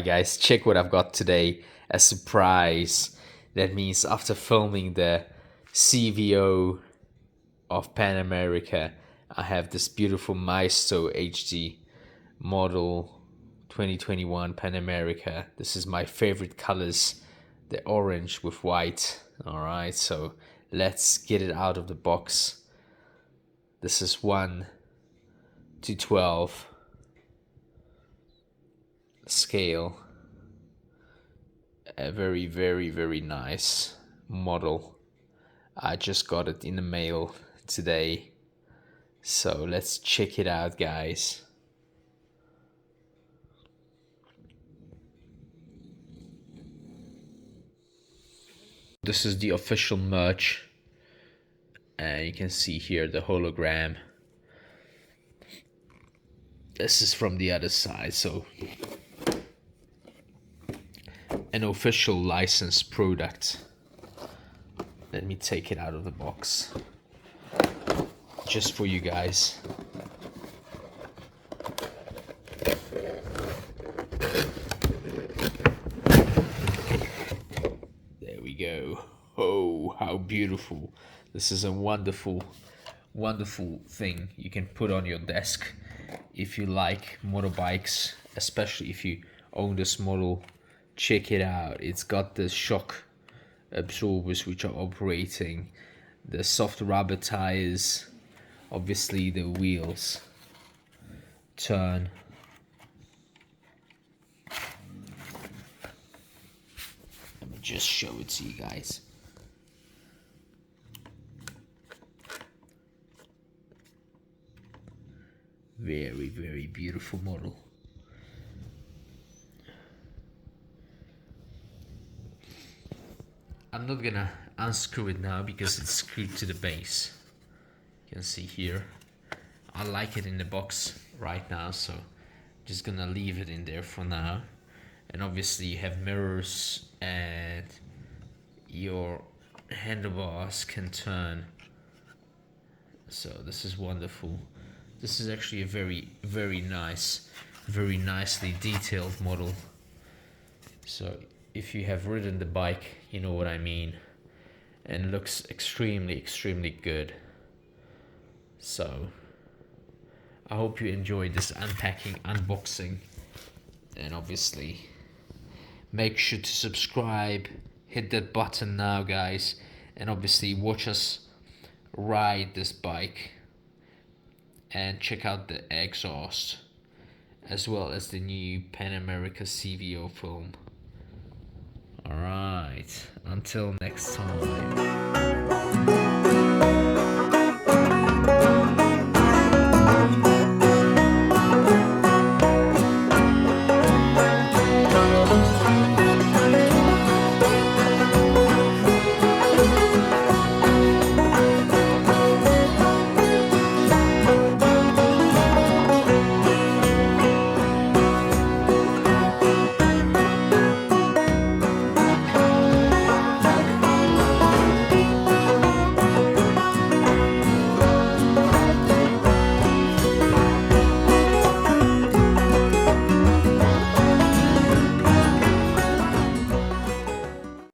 Alright guys, check what I've got today. A surprise. That means after filming the CVO of Panamerica, I have this beautiful Maisto HD model 2021 Panamerica. This is my favorite colors, the orange with white. Alright, so let's get it out of the box. This is 1:12 scale. A very, very, very nice model. I just got it in the mail today. So let's check it out, guys. This is the official merch. And you can see here the hologram. This is from the other side, so an official licensed product. Let me take it out of the box just for you guys. There we go. Oh, how beautiful. This is a wonderful, wonderful thing you can put on your desk if you like motorbikes, especially if you own this model. Check it out. It's got the shock absorbers which are operating, the soft rubber tires, obviously the wheels turn. Let me just show it to you guys. Very, very beautiful model. I'm not gonna unscrew it now because it's screwed to the base. You can see here. I like it in the box right now, so I'm just gonna leave it in there for now. And obviously you have mirrors and your handlebars can turn. So this is wonderful. This is actually a very, very nice, very nicely detailed model. So if you have ridden the bike, you know what I mean. And looks extremely, extremely good. So I hope you enjoyed this unpacking, unboxing. And obviously make sure to subscribe. Hit that button now, guys. And obviously watch us ride this bike. And check out the exhaust, as well as the new Panamerica CVO film. Alright, until next time.